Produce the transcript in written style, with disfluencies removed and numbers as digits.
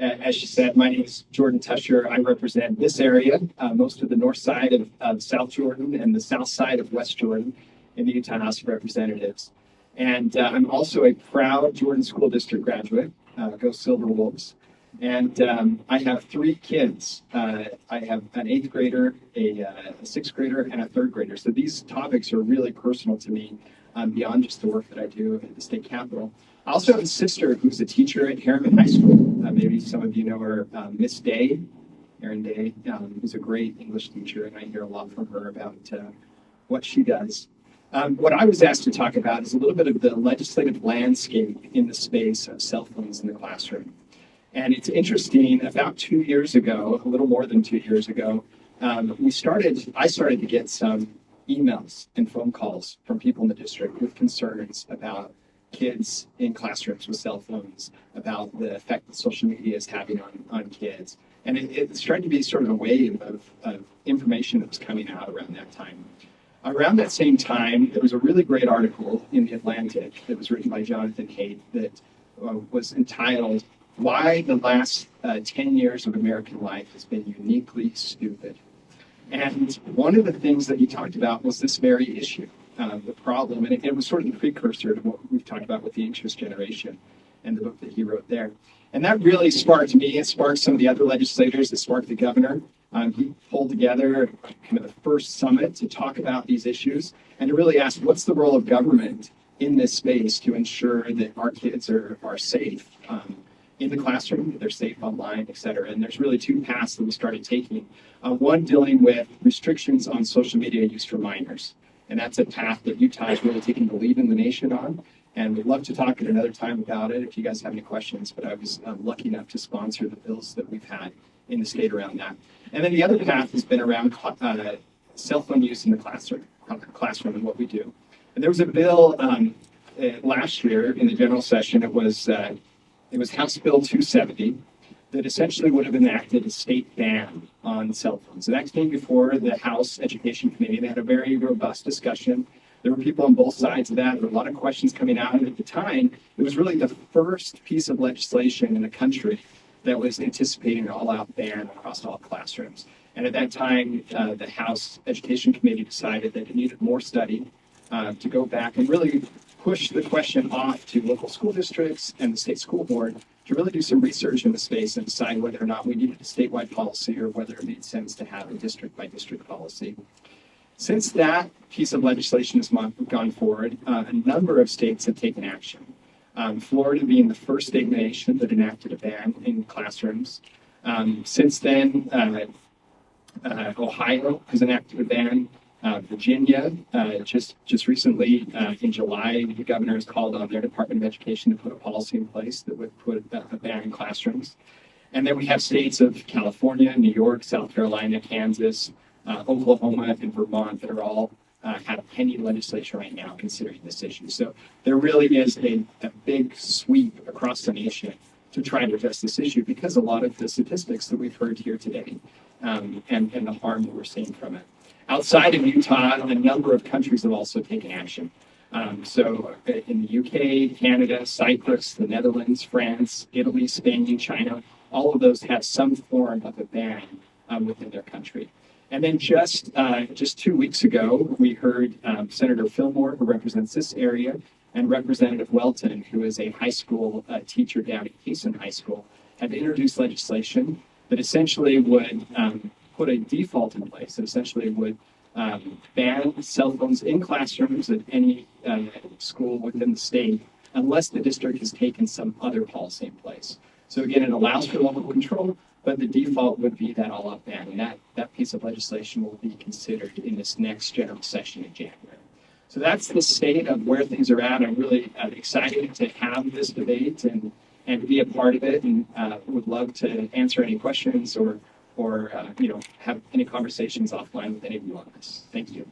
As she said, my name is Jordan Teuscher. I represent this area, most of the north side of South Jordan and the south side of West Jordan in the Utah House of Representatives. And I'm also a proud Jordan School District graduate, go Silver Wolves. And I have three kids. I have an eighth grader, a sixth grader, and a third grader. So these topics are really personal to me beyond just the work that I do at the state capitol. I also have a sister who's a teacher at Harriman High School. Maybe some of you know her, Miss Day, Erin Day, who's a great English teacher, and I hear a lot from her about what she does. What I was asked to talk about is a little bit of the legislative landscape in the space of cell phones in the classroom. And it's interesting, about 2 years ago, a little more than 2 years ago, I started to get some emails and phone calls from people in the district with concerns about kids in classrooms with cell phones, about the effect that social media is having on kids. And it's starting to be sort of a wave of information that was coming out around that time. Around that same time, there was a really great article in The Atlantic that was written by Jonathan Haidt that was entitled, "Why the Last 10 Years of American Life Has Been Uniquely Stupid." And one of the things that he talked about was this very issue. The problem, and it was sort of the precursor to what we've talked about with the anxious generation and the book that he wrote there. And that really sparked me. It sparked some of the other legislators. It sparked the governor. He pulled together kind of the first summit to talk about these issues and to really ask, what's the role of government in this space to ensure that our kids are safe in the classroom, that they're safe online, et cetera. And there's really two paths that we started taking. One dealing with restrictions on social media use for minors. And that's a path that Utah is really taking the lead in the nation on. And we'd love to talk at another time about it if you guys have any questions. But I was lucky enough to sponsor the bills that we've had in the state around that. And then the other path has been around cell phone use in the classroom and what we do. And there was a bill last year in the general session. It was House Bill 270. That essentially would have enacted a state ban on cell phones. And that came before the House Education Committee. They had a very robust discussion. There were people on both sides of that. There were a lot of questions coming out. And at the time, it was really the first piece of legislation in the country that was anticipating an all-out ban across all classrooms. And at that time, the House Education Committee decided that it needed more study to go back and really push the question off to local school districts and the state school board to really do some research in the space and decide whether or not we needed a statewide policy or whether it made sense to have a district-by-district policy. Since that piece of legislation has gone forward, a number of states have taken action. Florida being the first state in the nation that enacted a ban in classrooms. Since then, Ohio has enacted a ban. Virginia, just recently in July, the governor has called on their Department of Education to put a policy in place that would put a ban in classrooms. And then we have states of California, New York, South Carolina, Kansas, Oklahoma, and Vermont that are all have pending legislation right now considering this issue. So there really is a big sweep across the nation to try to address this issue because a lot of the statistics that we've heard here today and the harm that we're seeing from it. Outside of Utah, a number of countries have also taken action. So in the UK, Canada, Cyprus, the Netherlands, France, Italy, Spain, China, all of those have some form of a ban within their country. And then just 2 weeks ago, we heard Senator Fillmore, who represents this area, and Representative Welton, who is a high school teacher down at Payson High School, have introduced legislation that essentially would put a default in place that essentially would ban cell phones in classrooms at any school within the state unless the district has taken some other policy in place. So again, it allows for local control, but the default would be that all-out ban. And that piece of legislation will be considered in this next general session in January. So that's the state of where things are at. I'm really excited to have this debate and to be a part of it, and would love to answer any questions or have any conversations offline with any of you on this. Thank you.